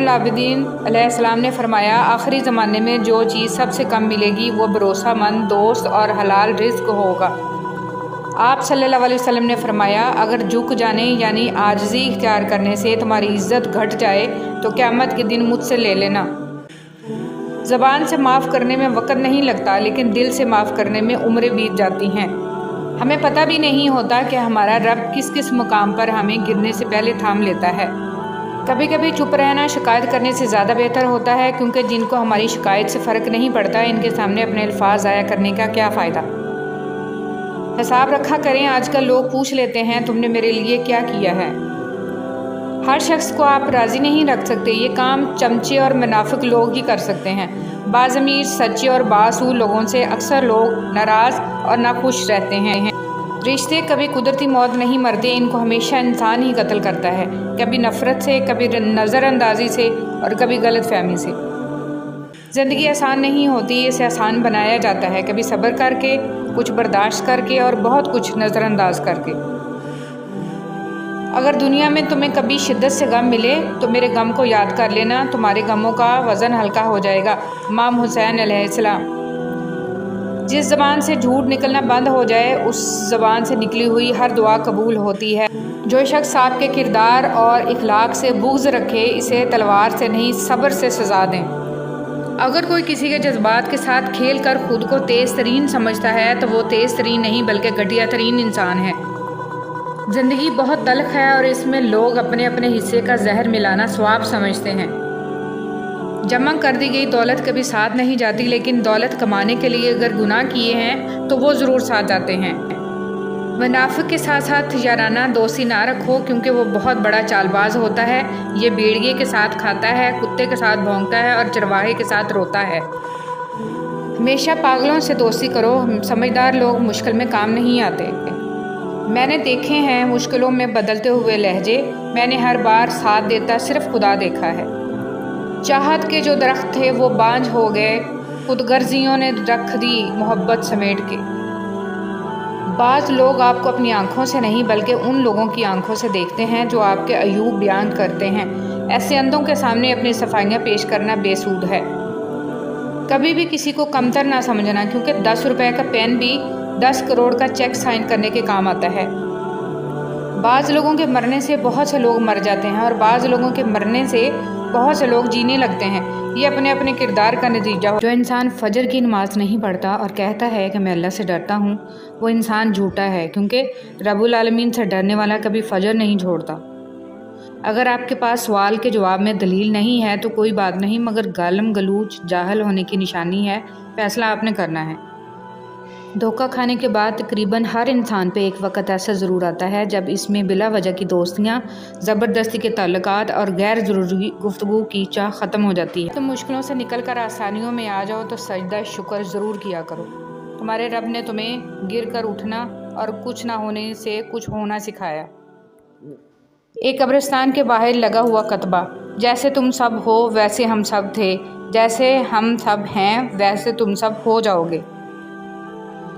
العابدین علیہ السلام نے فرمایا، آخری زمانے میں جو چیز سب سے کم ملے گی وہ بھروسہ مند دوست اور حلال رزق ہوگا۔ آپ صلی اللہ علیہ وسلم نے فرمایا، اگر جھک جانے یعنی عاجزی اختیار کرنے سے تمہاری عزت گھٹ جائے تو قیامت کے دن مجھ سے لے لینا۔ زبان سے معاف کرنے میں وقت نہیں لگتا، لیکن دل سے معاف کرنے میں عمریں بیت جاتی ہیں۔ ہمیں پتہ بھی نہیں ہوتا کہ ہمارا رب کس کس مقام پر ہمیں گرنے سے پہلے تھام لیتا ہے۔ کبھی کبھی چپ رہنا شکایت کرنے سے زیادہ بہتر ہوتا ہے، کیونکہ جن کو ہماری شکایت سے فرق نہیں پڑتا، ان کے سامنے اپنے الفاظ ضائع کرنے کا کیا فائدہ۔ حساب رکھا کریں۔ آج کل لوگ پوچھ لیتے ہیں، تم نے میرے لیے کیا کیا ہے؟ ہر شخص کو آپ راضی نہیں رکھ سکتے، یہ کام چمچے اور منافق لوگ ہی کر سکتے ہیں۔ بعض امیر، سچے اور بااصول لوگوں سے اکثر لوگ ناراض اور ناخوش رہتے ہیں۔ رشتے کبھی قدرتی موت نہیں مرتے، ان کو ہمیشہ انسان ہی قتل کرتا ہے، کبھی نفرت سے، کبھی نظر اندازی سے اور کبھی غلط فہمی سے۔ زندگی آسان نہیں ہوتی، اسے آسان بنایا جاتا ہے، کبھی صبر کر کے، کچھ برداشت کر کے اور بہت کچھ نظر انداز کر کے۔ اگر دنیا میں تمہیں کبھی شدت سے غم ملے تو میرے غم کو یاد کر لینا، تمہارے غموں کا وزن ہلکا ہو جائے گا۔ امام حسین علیہ السلام۔ جس زبان سے جھوٹ نکلنا بند ہو جائے، اس زبان سے نکلی ہوئی ہر دعا قبول ہوتی ہے۔ جو شخص آپ کے کردار اور اخلاق سے بغض رکھے، اسے تلوار سے نہیں صبر سے سزا دیں۔ اگر کوئی کسی کے جذبات کے ساتھ کھیل کر خود کو تیز ترین سمجھتا ہے تو وہ تیز ترین نہیں بلکہ گھٹیا ترین انسان ہے۔ زندگی بہت تلخ ہے اور اس میں لوگ اپنے اپنے حصے کا زہر ملانا ثواب سمجھتے ہیں۔ جمع کر دی گئی دولت کبھی ساتھ نہیں جاتی، لیکن دولت کمانے کے لیے اگر گناہ کیے ہیں تو وہ ضرور ساتھ جاتے ہیں۔ منافق کے ساتھ ساتھ یارانہ دوستی نہ رکھو، کیونکہ وہ بہت بڑا چال باز ہوتا ہے۔ یہ بھیڑیے کے ساتھ کھاتا ہے، کتے کے ساتھ بھونکتا ہے اور چرواہے کے ساتھ روتا ہے۔ ہمیشہ پاگلوں سے دوستی کرو، سمجھدار لوگ مشکل میں کام نہیں آتے۔ میں نے دیکھے ہیں مشکلوں میں بدلتے ہوئے لہجے، میں نے ہر بار ساتھ دیتا صرف خدا دیکھا ہے۔ چاہت کے جو درخت تھے وہ بانجھ ہو گئے، خود غرضیوں نے رکھ دی محبت سمیٹ کے۔ بعض لوگ آپ کو اپنی آنکھوں سے نہیں بلکہ ان لوگوں کی آنکھوں سے دیکھتے ہیں جو آپ کے عیوب بیان کرتے ہیں۔ ایسے اندھوں کے سامنے اپنی صفائیاں پیش کرنا بے سود ہے۔ کبھی بھی کسی کو کمتر نہ سمجھنا، کیونکہ 10 روپے کا پین بھی 10 کروڑ کا چیک سائن کرنے کے کام آتا ہے۔ بعض لوگوں کے مرنے سے بہت سے لوگ مر جاتے ہیں اور بعض لوگوں کے مرنے سے بہت سے لوگ جینے لگتے ہیں۔ یہ اپنے اپنے کردار کا نتیجہ ہو۔ جو انسان فجر کی نماز نہیں پڑھتا اور کہتا ہے کہ میں اللہ سے ڈرتا ہوں، وہ انسان جھوٹا ہے، کیونکہ رب العالمین سے ڈرنے والا کبھی فجر نہیں چھوڑتا۔ اگر آپ کے پاس سوال کے جواب میں دلیل نہیں ہے تو کوئی بات نہیں، مگر گالم گلوچ جاہل ہونے کی نشانی ہے۔ فیصلہ آپ نے کرنا ہے۔ دھوکہ کھانے کے بعد تقریباً ہر انسان پہ ایک وقت ایسا ضرور آتا ہے جب اس میں بلا وجہ کی دوستیاں، زبردستی کے تعلقات اور غیر ضروری گفتگو کی چاہ ختم ہو جاتی ہے۔ تم مشکلوں سے نکل کر آسانیوں میں آ جاؤ تو سجدہ شکر ضرور کیا کرو۔ تمہارے رب نے تمہیں گر کر اٹھنا اور کچھ نہ ہونے سے کچھ ہونا سکھایا۔ ایک قبرستان کے باہر لگا ہوا کتبہ، جیسے تم سب ہو ویسے ہم سب تھے، جیسے ہم سب ہیں ویسے تم سب ہو جاؤ گے۔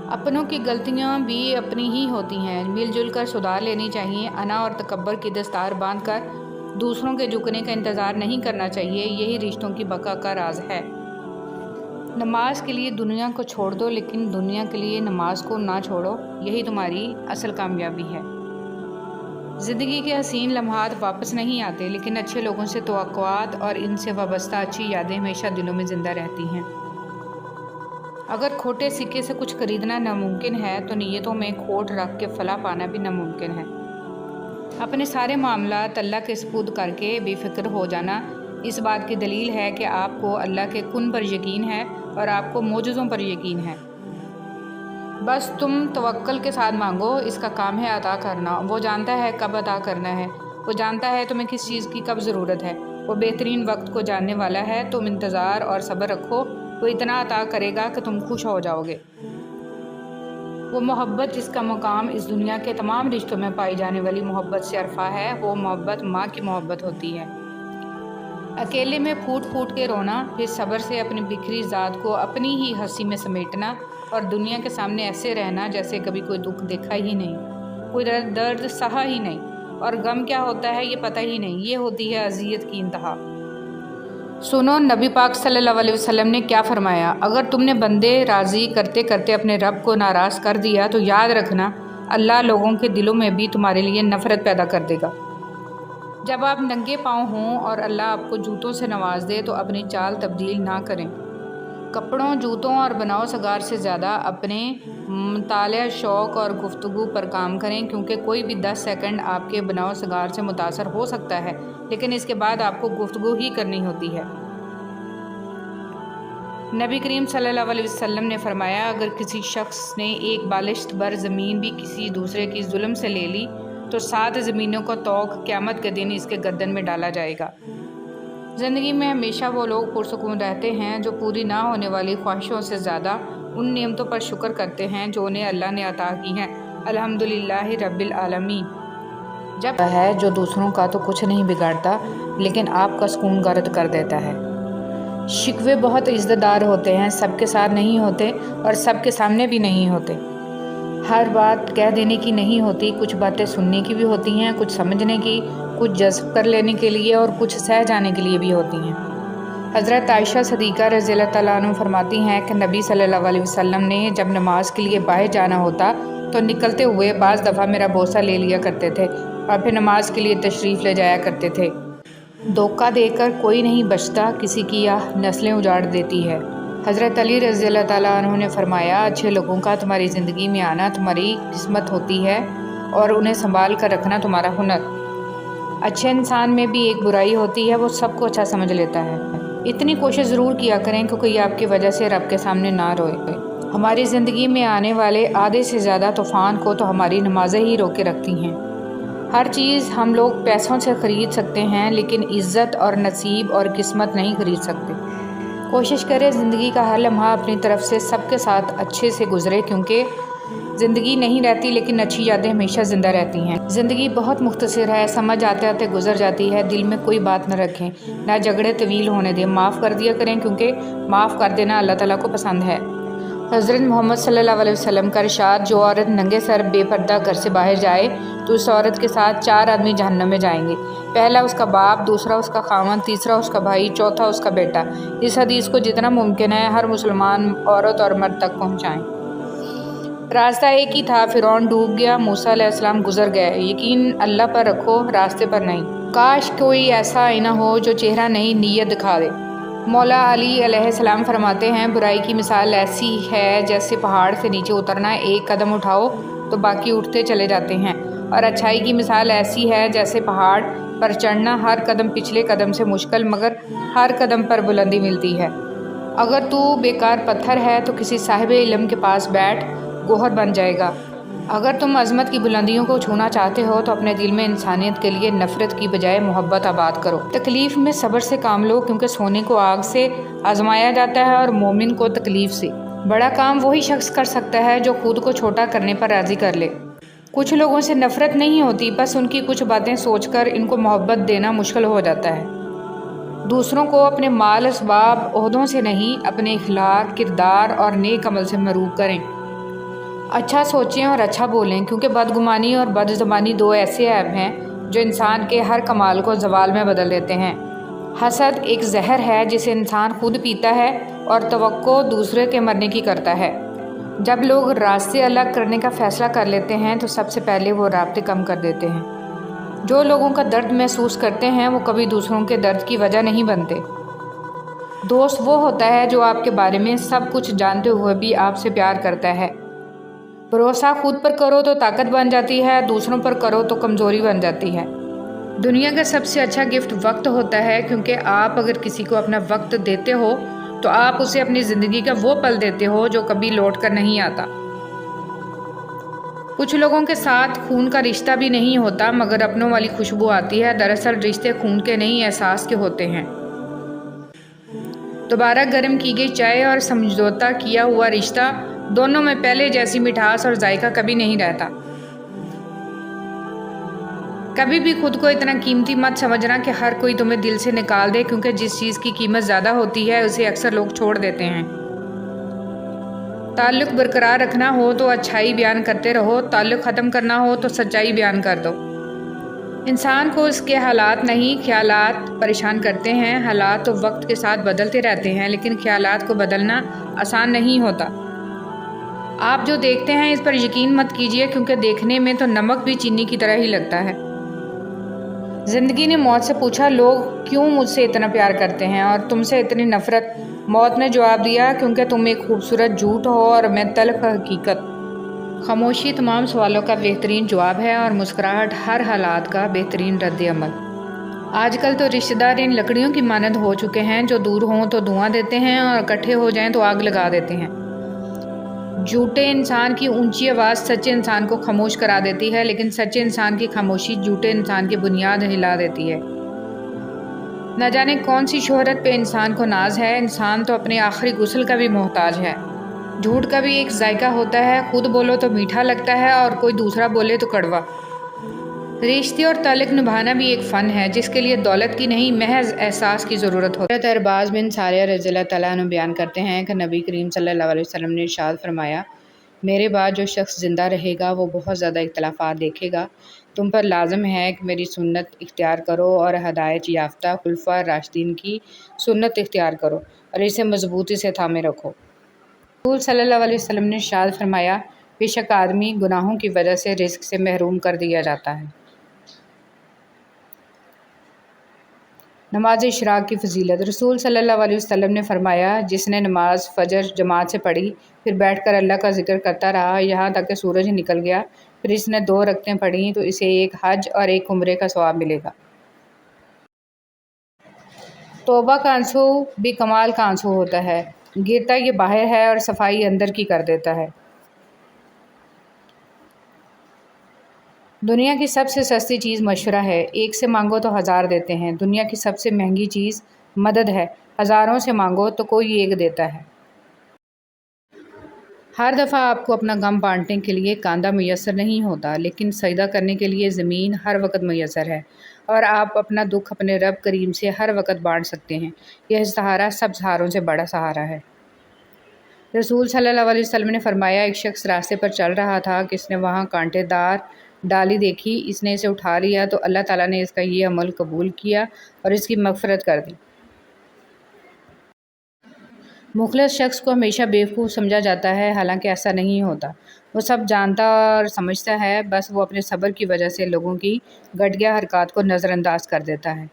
اپنوں کی غلطیاں بھی اپنی ہی ہوتی ہیں، مل جل کر سدھار لینی چاہیے۔ انا اور تکبر کی دستار باندھ کر دوسروں کے جھکنے کا انتظار نہیں کرنا چاہیے، یہی رشتوں کی بقا کا راز ہے۔ نماز کے لیے دنیا کو چھوڑ دو، لیکن دنیا کے لیے نماز کو نہ چھوڑو، یہی تمہاری اصل کامیابی ہے۔ زندگی کے حسین لمحات واپس نہیں آتے، لیکن اچھے لوگوں سے توقعات اور ان سے وابستہ اچھی یادیں ہمیشہ دلوں میں زندہ رہتی ہیں۔ اگر کھوٹے سکے سے کچھ خریدنا ناممکن ہے تو نیتوں میں کھوٹ رکھ کے فلاح پانا بھی ناممکن ہے۔ اپنے سارے معاملات اللہ کے سپرد کر کے بے فکر ہو جانا اس بات کی دلیل ہے کہ آپ کو اللہ کے کن پر یقین ہے اور آپ کو معجزوں پر یقین ہے۔ بس تم توکل کے ساتھ مانگو، اس کا کام ہے عطا کرنا۔ وہ جانتا ہے کب عطا کرنا ہے، وہ جانتا ہے تمہیں کس چیز کی کب ضرورت ہے، وہ بہترین وقت کو جاننے والا ہے۔ تم انتظار اور صبر رکھو، وہ اتنا عطا کرے گا کہ تم خوش ہو جاؤ گے۔ وہ محبت جس کا مقام اس دنیا کے تمام رشتوں میں پائی جانے والی محبت سے عرفہ ہے، وہ محبت ماں کی محبت ہوتی ہے۔ اکیلے میں پھوٹ پھوٹ کے رونا، پھر صبر سے اپنی بکھری ذات کو اپنی ہی ہنسی میں سمیٹنا اور دنیا کے سامنے ایسے رہنا جیسے کبھی کوئی دکھ دیکھا ہی نہیں، کوئی درد سہا ہی نہیں اور غم کیا ہوتا ہے یہ پتہ ہی نہیں، یہ ہوتی ہے اذیت کی انتہا۔ سنو نبی پاک صلی اللہ علیہ وسلم نے کیا فرمایا، اگر تم نے بندے راضی کرتے کرتے اپنے رب کو ناراض کر دیا تو یاد رکھنا اللہ لوگوں کے دلوں میں بھی تمہارے لیے نفرت پیدا کر دے گا۔ جب آپ ننگے پاؤں ہوں اور اللہ آپ کو جوتوں سے نواز دے تو اپنی چال تبدیل نہ کریں۔ کپڑوں، جوتوں اور بناؤ سگار سے زیادہ اپنے مطالعہ، شوق اور گفتگو پر کام کریں، کیونکہ کوئی بھی 10 سیکنڈ آپ کے بناؤ سگار سے متاثر ہو سکتا ہے، لیکن اس کے بعد آپ کو گفتگو ہی کرنی ہوتی ہے۔ نبی کریم صلی اللہ علیہ وسلم نے فرمایا، اگر کسی شخص نے ایک بالشت بر زمین بھی کسی دوسرے کی ظلم سے لے لی تو 7 زمینوں کا طوق قیامت کے دن اس کے گردن میں ڈالا جائے گا۔ زندگی میں ہمیشہ وہ لوگ پرسکون رہتے ہیں جو پوری نہ ہونے والی خواہشوں سے زیادہ ان نعمتوں پر شکر کرتے ہیں جو انہیں اللہ نے عطا کی ہیں۔ الحمدللہ رب العالمین۔ جب ہے جو دوسروں کا تو کچھ نہیں بگاڑتا لیکن آپ کا سکون گرد کر دیتا ہے۔ شکوے بہت عزت دار ہوتے ہیں، سب کے ساتھ نہیں ہوتے اور سب کے سامنے بھی نہیں ہوتے۔ ہر بات کہہ دینے کی نہیں ہوتی، کچھ باتیں سننے کی بھی ہوتی ہیں، کچھ سمجھنے کی، کچھ جذب کر لینے کے لیے اور کچھ سہ جانے کے لیے بھی ہوتی ہیں۔ حضرت عائشہ صدیقہ رضی اللہ تعالیٰ عنہ فرماتی ہیں کہ نبی صلی اللہ علیہ وسلم نے جب نماز کے لیے باہر جانا ہوتا تو نکلتے ہوئے بعض دفعہ میرا بوسہ لے لیا کرتے تھے اور پھر نماز کے لیے تشریف لے جایا کرتے تھے۔ دھوکہ دے کر کوئی نہیں بچتا، کسی کی نسلیں اجاڑ دیتی ہے۔ حضرت علی رضی اللہ تعالیٰ عنہ نے فرمایا، اچھے لوگوں کا تمہاری زندگی میں آنا تمہاری قسمت ہوتی ہے اور انہیں سنبھال کر رکھنا تمہارا ہنر۔ اچھے انسان میں بھی ایک برائی ہوتی ہے، وہ سب کو اچھا سمجھ لیتا ہے۔ اتنی کوشش ضرور کیا کریں کہ کوئی آپ کی وجہ سے رب کے سامنے نہ روئے۔ ہماری زندگی میں آنے والے آدھے سے زیادہ طوفان کو تو ہماری نمازیں ہی روکے رکھتی ہیں۔ ہر چیز ہم لوگ پیسوں سے خرید سکتے ہیں لیکن عزت اور نصیب اور قسمت نہیں خرید سکتے۔ کوشش کریں زندگی کا ہر لمحہ اپنی طرف سے سب کے ساتھ اچھے سے گزرے، کیونکہ زندگی نہیں رہتی لیکن اچھی یادیں ہمیشہ زندہ رہتی ہیں۔ زندگی بہت مختصر ہے، سمجھ آتے آتے گزر جاتی ہے، دل میں کوئی بات نہ رکھیں، نہ جھگڑے طویل ہونے دیں، معاف کر دیا کریں کیونکہ معاف کر دینا اللہ تعالیٰ کو پسند ہے۔ حضرت محمد صلی اللہ علیہ وسلم کا ارشاد، جو عورت ننگے سر بے پردہ گھر سے باہر جائے تو اس عورت کے ساتھ 4 آدمی جہنم میں جائیں گے، پہلا اس کا باپ، دوسرا اس کا خاوند، تیسرا اس کا بھائی، چوتھا اس کا بیٹا۔ اس حدیث کو جتنا ممکن ہے ہر مسلمان عورت اور مرد تک پہنچائیں۔ راستہ ایک ہی تھا، فرعون ڈوب گیا، موسیٰ علیہ السلام گزر گئے، یقین اللہ پر رکھو، راستے پر نہیں۔ کاش کوئی ایسا آئینہ ہو جو چہرہ نہیں نیت دکھا دے۔ مولا علی علیہ السلام فرماتے ہیں، برائی کی مثال ایسی ہے جیسے پہاڑ سے نیچے اترنا، ایک قدم اٹھاؤ تو باقی اٹھتے چلے جاتے ہیں، اور اچھائی کی مثال ایسی ہے جیسے پہاڑ پر چڑھنا، ہر قدم پچھلے قدم سے مشکل مگر ہر قدم پر بلندی ملتی ہے۔ اگر تو بیکار پتھر ہے تو کسی صاحب علم کے پاس بیٹھ، گوہر بن جائے گا۔ اگر تم عظمت کی بلندیوں کو چھونا چاہتے ہو تو اپنے دل میں انسانیت کے لیے نفرت کی بجائے محبت آباد کرو۔ تکلیف میں صبر سے کام لو، کیونکہ سونے کو آگ سے آزمایا جاتا ہے اور مومن کو تکلیف سے۔ بڑا کام وہی شخص کر سکتا ہے جو خود کو چھوٹا کرنے پر راضی کر لے۔ کچھ لوگوں سے نفرت نہیں ہوتی، بس ان کی کچھ باتیں سوچ کر ان کو محبت دینا مشکل ہو جاتا ہے۔ دوسروں کو اپنے مال، اسباب، عہدوں سے نہیں، اپنے اخلاق، کردار اور نیک عمل سے مروب کریں۔ اچھا سوچیں اور اچھا بولیں، کیونکہ بدگمانی اور بد زبانی 2 ایسے عیب ہیں جو انسان کے ہر کمال کو زوال میں بدل دیتے ہیں۔ حسد ایک زہر ہے جسے انسان خود پیتا ہے اور توقع دوسرے کے مرنے کی کرتا ہے۔ جب لوگ راستے الگ کرنے کا فیصلہ کر لیتے ہیں تو سب سے پہلے وہ رابطے کم کر دیتے ہیں۔ جو لوگوں کا درد محسوس کرتے ہیں وہ کبھی دوسروں کے درد کی وجہ نہیں بنتے۔ دوست وہ ہوتا ہے جو آپ کے بارے میں سب کچھ جانتے ہوئے بھی آپ سے پیار کرتا ہے۔ بھروسہ خود پر کرو تو طاقت بن جاتی ہے، دوسروں پر کرو تو کمزوری بن جاتی ہے۔ دنیا کا سب سے اچھا گفٹ وقت ہوتا ہے، کیونکہ آپ اگر کسی کو اپنا وقت دیتے ہو تو آپ اسے اپنی زندگی کا وہ پل دیتے ہو جو کبھی لوٹ کر نہیں آتا۔ کچھ لوگوں کے ساتھ خون کا رشتہ بھی نہیں ہوتا مگر اپنوں والی خوشبو آتی ہے، دراصل رشتے خون کے نہیں احساس کے ہوتے ہیں۔ دوبارہ گرم کی گئی چائے اور سمجھوتہ کیا ہوا رشتہ، دونوں میں پہلے جیسی مٹھاس اور ذائقہ کبھی نہیں رہتا۔ کبھی بھی خود کو اتنا قیمتی مت سمجھنا کہ ہر کوئی تمہیں دل سے نکال دے، کیونکہ جس چیز کی قیمت زیادہ ہوتی ہے اسے اکثر لوگ چھوڑ دیتے ہیں۔ تعلق برقرار رکھنا ہو تو اچھائی بیان کرتے رہو، تعلق ختم کرنا ہو تو سچائی بیان کر دو۔ انسان کو اس کے حالات نہیں خیالات پریشان کرتے ہیں۔ حالات تو وقت کے ساتھ بدلتے رہتے ہیں، لیکن خیالات کو بدلنا آسان نہیں ہوتا۔ آپ جو دیکھتے ہیں اس پر یقین مت کیجیے، کیونکہ دیکھنے میں تو نمک بھی چینی کی طرح ہی لگتا ہے۔ زندگی نے موت سے پوچھا، لوگ کیوں مجھ سے اتنا پیار کرتے ہیں اور تم سے اتنی نفرت؟ موت نے جواب دیا، کیونکہ تم ایک خوبصورت جھوٹ ہو اور میں تلخ حقیقت۔ خاموشی تمام سوالوں کا بہترین جواب ہے اور مسکراہٹ ہر حالات کا بہترین رد عمل۔ آج کل تو رشتہ دار ان لکڑیوں کی مانند ہو چکے ہیں جو دور ہوں تو دھواں دیتے ہیں اور اکٹھے ہو جائیں تو آگ لگا دیتے ہیں۔ جھوٹے انسان کی اونچی آواز سچے انسان کو خاموش کرا دیتی ہے، لیکن سچے انسان کی خاموشی جھوٹے انسان کی بنیاد ہلا دیتی ہے۔ نہ جانے کون سی شہرت پہ انسان کو ناز ہے، انسان تو اپنے آخری غسل کا بھی محتاج ہے۔ جھوٹ کا بھی ایک ذائقہ ہوتا ہے، خود بولو تو میٹھا لگتا ہے اور کوئی دوسرا بولے تو کڑوا۔ رشتے اور تعلق نبھانا بھی ایک فن ہے، جس کے لیے دولت کی نہیں محض احساس کی ضرورت ہوتی ہے۔ حضرت ارباز بن ساریہ رضی اللہ تعالیٰ عنہ بیان کرتے ہیں کہ نبی کریم صلی اللہ علیہ وسلم نے ارشاد فرمایا، میرے بعد جو شخص زندہ رہے گا وہ بہت زیادہ اختلافات دیکھے گا۔ تم پر لازم ہے کہ میری سنت اختیار کرو اور ہدایت یافتہ خلفائے راشدین کی سنت اختیار کرو اور اسے مضبوطی سے تھامے رکھو۔ رسول صلی اللہ علیہ وسلم نے ارشاد فرمایا، بے شک آدمی گناہوں کی وجہ سے رزق سے محروم کر دیا جاتا ہے۔ نماز اشراق کی فضیلت۔ رسول صلی اللہ علیہ وسلم نے فرمایا، جس نے نماز فجر جماعت سے پڑھی، پھر بیٹھ کر اللہ کا ذکر کرتا رہا یہاں تک کہ سورج نکل گیا، پھر اس نے 2 رکعتیں پڑھیں تو اسے ایک حج اور ایک عمرے کا ثواب ملے گا۔ توبہ کا آنسو بھی کمال کا آنسو ہوتا ہے، گرتا یہ باہر ہے اور صفائی اندر کی کر دیتا ہے۔ دنیا کی سب سے سستی چیز مشورہ ہے، ایک سے مانگو تو 1000 دیتے ہیں۔ دنیا کی سب سے مہنگی چیز مدد ہے، ہزاروں سے مانگو تو کوئی ایک دیتا ہے۔ ہر دفعہ آپ کو اپنا غم بانٹنے کے لیے کاندھا میسر نہیں ہوتا، لیکن سجدہ کرنے کے لیے زمین ہر وقت میسر ہے، اور آپ اپنا دکھ اپنے رب کریم سے ہر وقت بانٹ سکتے ہیں۔ یہ سہارا سب سہاروں سے بڑا سہارا ہے۔ رسول صلی اللہ علیہ وسلم نے فرمایا، ایک شخص راستے پر چل رہا تھا کہ اس نے وہاں کانٹے دار ڈالی دیکھی، اس نے اسے اٹھا لیا تو اللہ تعالیٰ نے اس کا یہ عمل قبول کیا اور اس کی مغفرت کر دی۔ مخلص شخص کو ہمیشہ بیوقوف سمجھا جاتا ہے، حالانکہ ایسا نہیں ہوتا۔ وہ سب جانتا اور سمجھتا ہے، بس وہ اپنے صبر کی وجہ سے لوگوں کی گھٹیا حرکات کو نظر انداز کر دیتا ہے۔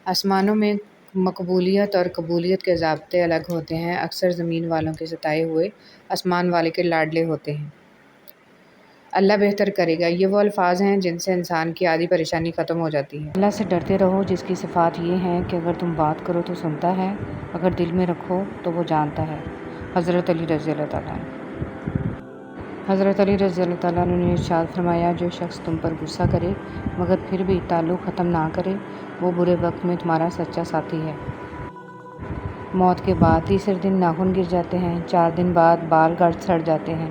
آسمانوں میں مقبولیت اور قبولیت کے ضابطے الگ ہوتے ہیں، اکثر زمین والوں کے ستائے ہوئے آسمان والے کے لاڈلے ہوتے ہیں۔ اللہ بہتر کرے گا، یہ وہ الفاظ ہیں جن سے انسان کی آدھی پریشانی ختم ہو جاتی ہے۔ اللہ سے ڈرتے رہو، جس کی صفات یہ ہیں کہ اگر تم بات کرو تو سنتا ہے، اگر دل میں رکھو تو وہ جانتا ہے۔ حضرت علی رضی اللہ تعالیٰ عنہ۔ حضرت علی رضی اللہ تعالیٰ عنہ نے ارشاد فرمایا، جو شخص تم پر غصہ کرے مگر پھر بھی تعلق ختم نہ کرے، وہ برے وقت میں تمہارا سچا ساتھی ہے۔ موت کے بعد تیسرے دن ناخن گر جاتے ہیں، 4 دن بعد بال گھٹ سڑ جاتے ہیں،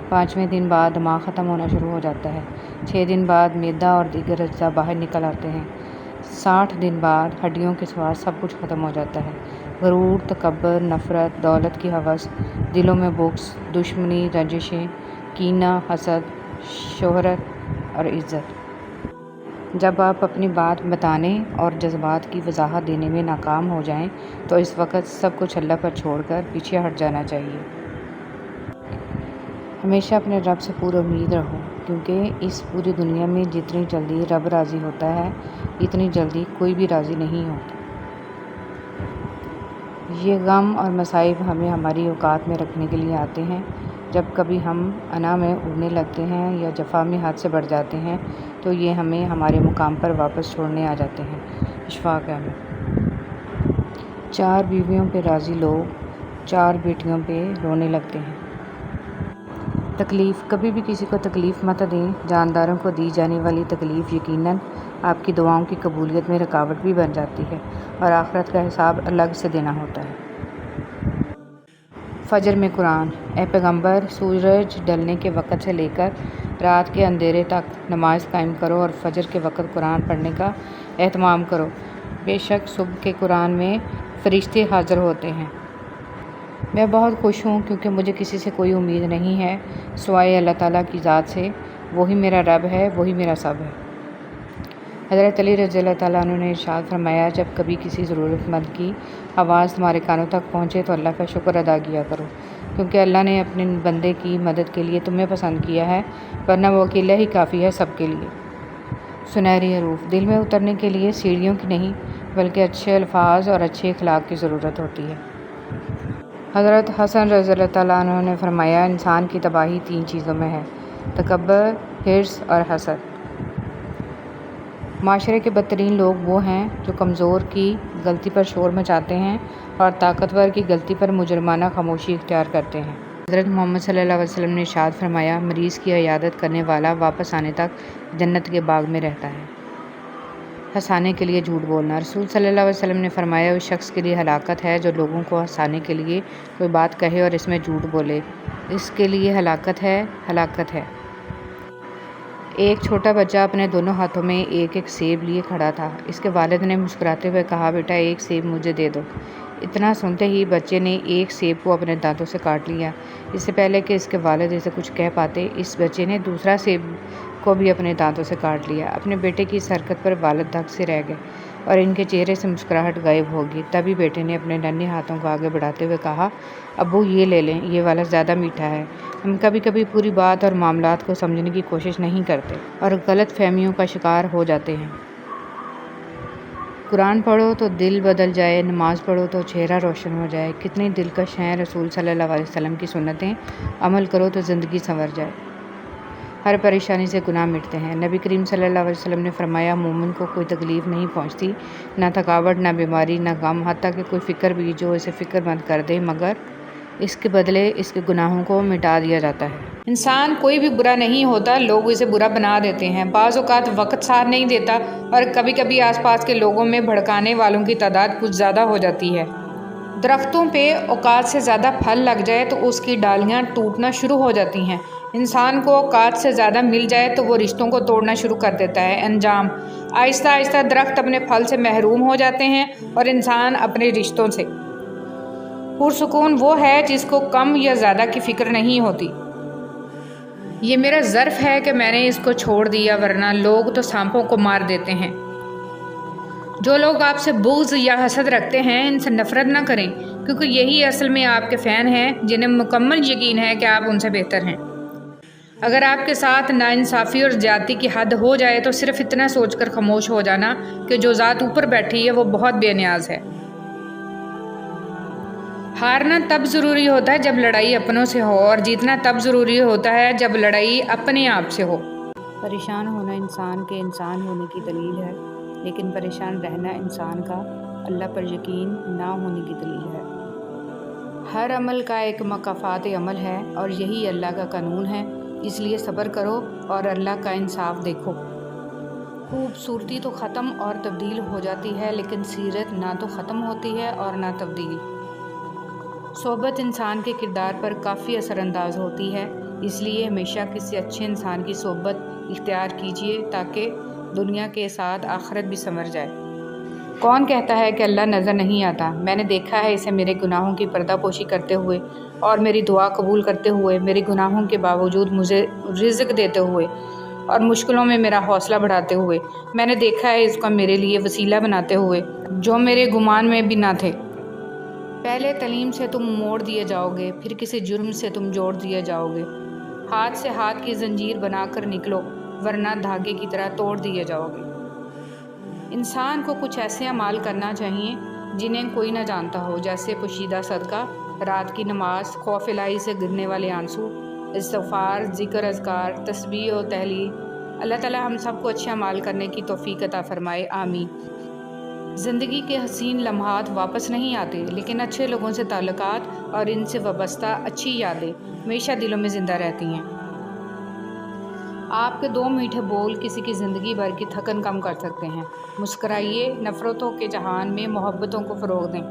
5ویں دن بعد دماغ ختم ہونا شروع ہو جاتا ہے، 6 دن بعد معدہ اور دیگر اجزاء باہر نکل آتے ہیں، 60 دن بعد ہڈیوں کے سوا سب کچھ ختم ہو جاتا ہے۔ غرور، تکبر، نفرت، دولت کی ہوس، دلوں میں بغض، دشمنی، رنجشیں، کینہ، حسد، شہرت اور عزت۔ جب آپ اپنی بات بتانے اور جذبات کی وضاحت دینے میں ناکام ہو جائیں تو اس وقت سب کچھ اللہ پر چھوڑ کر پیچھے ہٹ جانا چاہیے۔ ہمیشہ اپنے رب سے پورا امید رہو، کیونکہ اس پوری دنیا میں جتنی جلدی رب راضی ہوتا ہے اتنی جلدی کوئی بھی راضی نہیں ہوتا۔ یہ غم اور مصائب ہمیں ہماری اوقات میں رکھنے کے لیے آتے ہیں۔ جب کبھی ہم انا میں اڑنے لگتے ہیں یا جفا میں حد سے بڑھ جاتے ہیں تو یہ ہمیں ہمارے مقام پر واپس چھوڑنے آ جاتے ہیں۔ اشفاق احمد۔ 4 بیویوں پہ راضی لوگ 4 بیٹیوں پہ رونے لگتے ہیں۔ تکلیف۔ کبھی بھی کسی کو تکلیف مت دیں، جانداروں کو دی جانے والی تکلیف یقیناً آپ کی دعاؤں کی قبولیت میں رکاوٹ بھی بن جاتی ہے اور آخرت کا حساب الگ سے دینا ہوتا ہے۔ فجر میں قرآن۔ اے پیغمبر، سورج ڈھلنے کے وقت سے لے کر رات کے اندھیرے تک نماز قائم کرو اور فجر کے وقت قرآن پڑھنے کا اہتمام کرو، بے شک صبح کے قرآن میں فرشتے حاضر ہوتے ہیں۔ میں بہت خوش ہوں کیونکہ مجھے کسی سے کوئی امید نہیں ہے سوائے اللہ تعالیٰ کی ذات سے، وہی میرا رب ہے، وہی میرا سب ہے۔ حضرت علی رضی اللہ تعالیٰ عنہ نے ارشاد فرمایا، جب کبھی کسی ضرورت مند کی آواز تمہارے کانوں تک پہنچے تو اللہ کا شکر ادا کیا کرو، کیونکہ اللہ نے اپنے بندے کی مدد کے لیے تمہیں پسند کیا ہے، ورنہ وہ اکیلا ہی کافی ہے سب کے لیے۔ سنہری حروف دل میں اترنے کے لیے سیڑھیوں کی نہیں بلکہ اچھے الفاظ اور اچھے اخلاق کی ضرورت ہوتی ہے۔ حضرت حسن رضی اللہ تعالیٰ عنہ نے فرمایا، انسان کی تباہی 3 چیزوں میں ہے: تکبر، حرص اور حسد۔ معاشرے کے بدترین لوگ وہ ہیں جو کمزور کی غلطی پر شور مچاتے ہیں اور طاقتور کی غلطی پر مجرمانہ خاموشی اختیار کرتے ہیں۔ حضرت محمد صلی اللہ علیہ وسلم نے ارشاد فرمایا، مریض کی عیادت کرنے والا واپس آنے تک جنت کے باغ میں رہتا ہے۔ ہنسانے کے لیے جھوٹ بولنا۔ رسول صلی اللہ علیہ وسلم نے فرمایا، اس شخص کے لیے ہلاکت ہے جو لوگوں کو ہنسانے کے لیے کوئی بات کہے اور اس میں جھوٹ بولے، اس کے لیے ہلاکت ہے، ہلاکت ہے۔ ایک چھوٹا بچہ اپنے دونوں ہاتھوں میں ایک ایک سیب لیے کھڑا تھا۔ اس کے والد نے مسکراتے ہوئے کہا، بیٹا ایک سیب مجھے دے دو۔ اتنا سنتے ہی بچے نے ایک سیب کو اپنے دانتوں سے کاٹ لیا۔ اس سے پہلے کہ اس کے والد اسے کچھ کہہ پاتے، اس بچے نے دوسرا سیب کو بھی اپنے دانتوں سے کاٹ لیا۔ اپنے بیٹے کی اس حرکت پر والد دھک سے رہ گئے اور ان کے چہرے سے مسکراہٹ غائب ہو گئی۔ تبھی بیٹے نے اپنے ننھے ہاتھوں کو آگے بڑھاتے ہوئے کہا، ابو یہ لے لیں، یہ والا زیادہ میٹھا ہے۔ ہم کبھی کبھی پوری بات اور معاملات کو سمجھنے کی کوشش نہیں کرتے اور غلط فہمیوں کا شکار ہو جاتے ہیں۔ قرآن پڑھو تو دل بدل جائے، نماز پڑھو تو چہرہ روشن ہو جائے۔ کتنی دلکش ہیں رسول صلی اللہ علیہ وسلم کی سنتیں، عمل کرو تو زندگی سنور جائے۔ ہر پریشانی سے گناہ مٹتے ہیں۔ نبی کریم صلی اللہ علیہ وسلم نے فرمایا، مومن کو کوئی تکلیف نہیں پہنچتی، نہ تھکاوٹ، نہ بیماری، نہ غم، حتیٰ کہ کوئی فکر بھی جو اسے فکر مند کر دے، مگر اس کے بدلے اس کے گناہوں کو مٹا دیا جاتا ہے۔ انسان کوئی بھی برا نہیں ہوتا، لوگ اسے برا بنا دیتے ہیں۔ بعض اوقات وقت ساتھ نہیں دیتا اور کبھی کبھی آس پاس کے لوگوں میں بھڑکانے والوں کی تعداد کچھ زیادہ ہو جاتی ہے۔ درختوں پہ اوقات سے زیادہ پھل لگ جائے تو اس کی ڈالیاں ٹوٹنا شروع ہو جاتی ہیں۔ انسان کو اوقات سے زیادہ مل جائے تو وہ رشتوں کو توڑنا شروع کر دیتا ہے۔ انجام: آہستہ آہستہ درخت اپنے پھل سے محروم ہو جاتے ہیں اور انسان اپنے رشتوں سے۔ پرسکون وہ ہے جس کو کم یا زیادہ کی فکر نہیں ہوتی۔ یہ میرا ظرف ہے کہ میں نے اس کو چھوڑ دیا، ورنہ لوگ تو سانپوں کو مار دیتے ہیں۔ جو لوگ آپ سے بغض یا حسد رکھتے ہیں، ان سے نفرت نہ کریں، کیونکہ یہی اصل میں آپ کے فین ہیں جنہیں مکمل یقین ہے کہ آپ ان سے بہتر ہیں۔ اگر آپ کے ساتھ ناانصافی اور زیادتی کی حد ہو جائے تو صرف اتنا سوچ کر خاموش ہو جانا کہ جو ذات اوپر بیٹھی ہے وہ بہت بے نیاز ہے۔ ہارنا تب ضروری ہوتا ہے جب لڑائی اپنوں سے ہو، اور جیتنا تب ضروری ہوتا ہے جب لڑائی اپنے آپ سے ہو۔ پریشان ہونا انسان کے انسان ہونے کی دلیل ہے، لیکن پریشان رہنا انسان کا اللہ پر یقین نہ ہونے کی دلیل ہے۔ ہر عمل کا ایک مکافات عمل ہے اور یہی اللہ کا قانون ہے، اس لیے صبر کرو اور اللہ کا انصاف دیکھو۔ خوبصورتی تو ختم اور تبدیل ہو جاتی ہے، لیکن سیرت نہ تو ختم ہوتی ہے اور نہ تبدیل۔ صحبت انسان کے کردار پر کافی اثر انداز ہوتی ہے، اس لیے ہمیشہ کسی اچھے انسان کی صحبت اختیار کیجیے تاکہ دنیا کے ساتھ آخرت بھی سنور جائے۔ کون کہتا ہے کہ اللہ نظر نہیں آتا؟ میں نے دیکھا ہے اسے میرے گناہوں کی پردہ پوشی کرتے ہوئے اور میری دعا قبول کرتے ہوئے، میرے گناہوں کے باوجود مجھے رزق دیتے ہوئے اور مشکلوں میں میرا حوصلہ بڑھاتے ہوئے۔ میں نے دیکھا ہے اس کو میرے لیے وسیلہ بناتے ہوئے جو میرے گمان میں بھی نہ تھے۔ پہلے تعلیم سے تم موڑ دیے جاؤ گے، پھر کسی جرم سے تم جوڑ دیے جاؤ گے۔ ہاتھ سے ہاتھ کی زنجیر بنا کر نکلو، ورنہ دھاگے کی طرح توڑ دیے جاؤ گے۔ انسان کو کچھ ایسے اعمال کرنا چاہیے جنہیں کوئی نہ جانتا ہو، جیسے پوشیدہ صدقہ، رات کی نماز، خوف الہی سے گرنے والے آنسو، استغفار، ذکر، اذکار، تسبیح و تحلیل۔ اللہ تعالی ہم سب کو اچھے اعمال کرنے کی توفیق عطا فرمائے، آمین۔ زندگی کے حسین لمحات واپس نہیں آتے، لیکن اچھے لوگوں سے تعلقات اور ان سے وابستہ اچھی یادیں ہمیشہ دلوں میں زندہ رہتی ہیں۔ آپ کے 2 میٹھے بول کسی کی زندگی بھر کی تھکن کم کر سکتے ہیں۔ مسکرائیے، نفرتوں کے جہان میں محبتوں کو فروغ دیں۔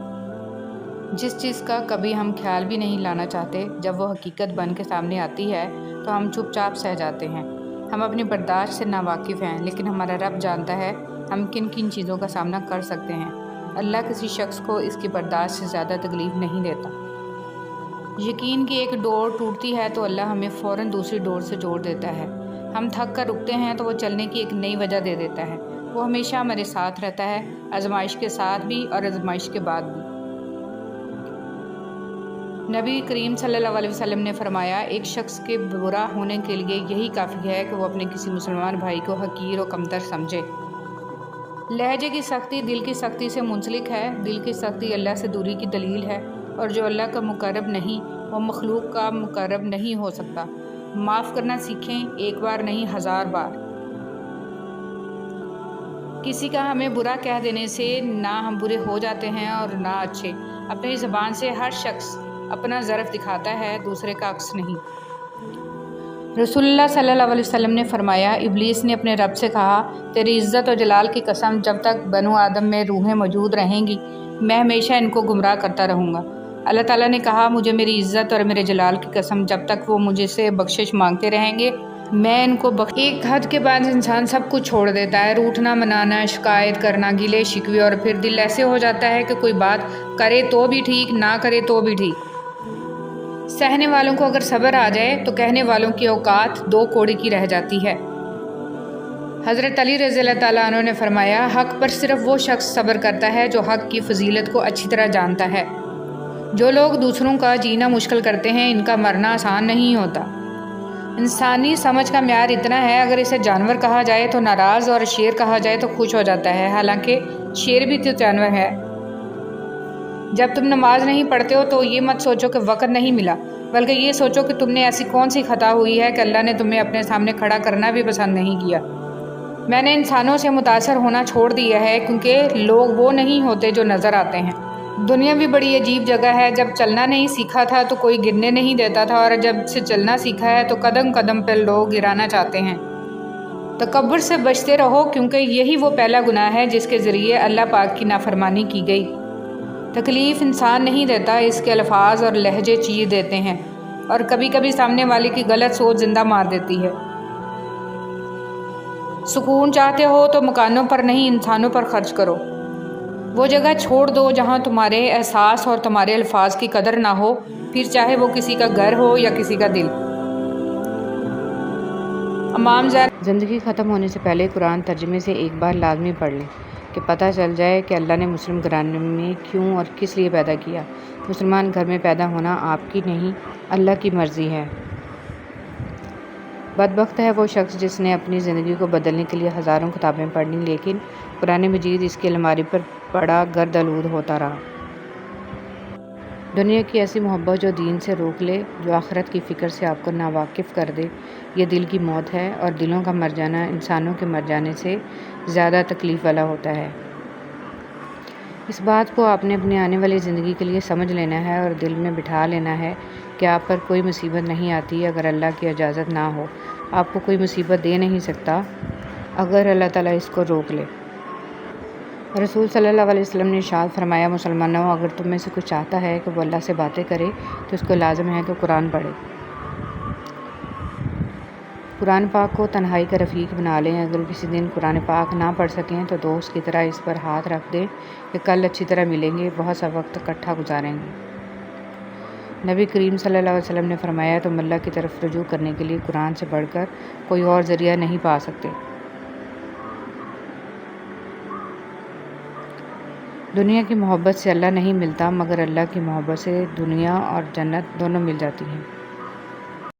جس چیز کا کبھی ہم خیال بھی نہیں لانا چاہتے، جب وہ حقیقت بن کے سامنے آتی ہے تو ہم چپ چاپ سہ جاتے ہیں۔ ہم اپنی برداشت سے ناواقف ہیں، لیکن ہمارا رب جانتا ہے ہم کن کن چیزوں کا سامنا کر سکتے ہیں۔ اللہ کسی شخص کو اس کی برداشت سے زیادہ تکلیف نہیں دیتا۔ یقین کی ایک ڈور ٹوٹتی ہے تو اللہ ہمیں فوراً دوسری ڈور سے جوڑ دیتا ہے۔ ہم تھک کر رکتے ہیں تو وہ چلنے کی ایک نئی وجہ دے دیتا ہے۔ وہ ہمیشہ ہمارے ساتھ رہتا ہے، آزمائش کے ساتھ بھی اور آزمائش کے بعد بھی۔ نبی کریم صلی اللہ علیہ وسلم نے فرمایا، ایک شخص کے برا ہونے کے لیے یہی کافی ہے کہ وہ اپنے کسی مسلمان بھائی کو حقیر و کمتر سمجھے۔ لہجے کی سختی دل کی سختی سے منسلک ہے، دل کی سختی اللہ سے دوری کی دلیل ہے، اور جو اللہ کا مقرب نہیں وہ مخلوق کا مقرب نہیں ہو سکتا۔ معاف کرنا سیکھیں، ایک بار نہیں 1000 بار۔ کسی کا ہمیں برا کہہ دینے سے نہ ہم برے ہو جاتے ہیں اور نہ اچھے۔ اپنی زبان سے ہر شخص اپنا ظرف دکھاتا ہے، دوسرے کا عکس نہیں۔ رسول اللہ صلی اللہ علیہ وسلم نے فرمایا، ابلیس نے اپنے رب سے کہا، تیری عزت و جلال کی قسم، جب تک بنو آدم میں روحیں موجود رہیں گی میں ہمیشہ ان کو گمراہ کرتا رہوں گا۔ اللہ تعالیٰ نے کہا، مجھے میری عزت اور میرے جلال کی قسم، جب تک وہ مجھے سے بخشش مانگتے رہیں گے میں ان کو ایک حد کے بعد انسان سب کچھ چھوڑ دیتا ہے، روٹھنا منانا، شکایت کرنا، گلے شکوے، اور پھر دل ایسے ہو جاتا ہے کہ کوئی بات کرے تو بھی ٹھیک، نہ کرے تو بھی ٹھیک۔ سہنے والوں کو اگر صبر آ جائے تو کہنے والوں کی اوقات 2 کوڑی کی رہ جاتی ہے۔ حضرت علی رضی اللہ تعالیٰ عنہ نے فرمایا، حق پر صرف وہ شخص صبر کرتا ہے جو حق کی فضیلت کو اچھی طرح جانتا ہے۔ جو لوگ دوسروں کا جینا مشکل کرتے ہیں ان کا مرنا آسان نہیں ہوتا۔ انسانی سمجھ کا معیار اتنا ہے، اگر اسے جانور کہا جائے تو ناراض اور شیر کہا جائے تو خوش ہو جاتا ہے، حالانکہ شیر بھی تو جانور ہے۔ جب تم نماز نہیں پڑھتے ہو تو یہ مت سوچو کہ وقت نہیں ملا، بلکہ یہ سوچو کہ تم نے ایسی کون سی خطا ہوئی ہے کہ اللہ نے تمہیں اپنے سامنے کھڑا کرنا بھی پسند نہیں کیا۔ میں نے انسانوں سے متاثر ہونا چھوڑ دیا ہے، کیونکہ لوگ وہ نہیں ہوتے جو نظر آتے ہیں۔ دنیا بھی بڑی عجیب جگہ ہے، جب چلنا نہیں سیکھا تھا تو کوئی گرنے نہیں دیتا تھا، اور جب سے چلنا سیکھا ہے تو قدم قدم پر لوگ گرانا چاہتے ہیں۔ تکبر سے بچتے رہو، کیونکہ یہی وہ پہلا گناہ ہے جس کے ذریعے اللہ پاک کی نافرمانی کی گئی۔ تکلیف انسان نہیں دیتا، اس کے الفاظ اور لہجے چیر دیتے ہیں، اور کبھی کبھی سامنے والے کی غلط سوچ زندہ مار دیتی ہے۔ سکون چاہتے ہو تو مکانوں پر نہیں انسانوں پر خرچ کرو۔ وہ جگہ چھوڑ دو جہاں تمہارے احساس اور تمہارے الفاظ کی قدر نہ ہو، پھر چاہے وہ کسی کا گھر ہو یا کسی کا دل۔ امام زندگی ختم ہونے سے پہلے قرآن ترجمے سے ایک بار لازمی پڑھ لیں کہ پتہ چل جائے کہ اللہ نے مسلم گھرانے میں کیوں اور کس لیے پیدا کیا۔ مسلمان گھر میں پیدا ہونا آپ کی نہیں، اللہ کی مرضی ہے۔ بدبخت ہے وہ شخص جس نے اپنی زندگی کو بدلنے کے لیے ہزاروں کتابیں پڑھ لیں، لیکن قرآن مجید اس کی الماری پر پڑا گرد آلود ہوتا رہا۔ دنیا کی ایسی محبت جو دین سے روک لے، جو آخرت کی فکر سے آپ کو ناواقف کر دے، یہ دل کی موت ہے، اور دلوں کا مر جانا انسانوں کے مر جانے سے زیادہ تکلیف والا ہوتا ہے۔ اس بات کو آپ نے اپنی آنے والی زندگی کے لیے سمجھ لینا ہے اور دل میں بٹھا لینا ہے کہ آپ پر کوئی مصیبت نہیں آتی اگر اللہ کی اجازت نہ ہو۔ آپ کو کوئی مصیبت دے نہیں سکتا اگر اللہ تعالیٰ اس کو روک لے۔ رسول صلی اللہ علیہ وسلم نے ارشاد فرمایا، مسلمانوں، اگر تم میں سے کوئی چاہتا ہے کہ وہ اللہ سے باتیں کرے تو اس کو لازم ہے کہ قرآن پڑھے۔ قرآن پاک کو تنہائی کا رفیق بنا لیں۔ اگر کسی دن قرآن پاک نہ پڑھ سکیں تو دوست کی طرح اس پر ہاتھ رکھ دیں کہ کل اچھی طرح ملیں گے، بہت سا وقت اکٹھا گزاریں گے۔ نبی کریم صلی اللہ علیہ وسلم نے فرمایا، تم اللہ کی طرف رجوع کرنے کے لیے قرآن سے بڑھ کر کوئی اور ذریعہ نہیں پا سکتے۔ دنیا کی محبت سے اللہ نہیں ملتا، مگر اللہ کی محبت سے دنیا اور جنت دونوں مل جاتی ہیں۔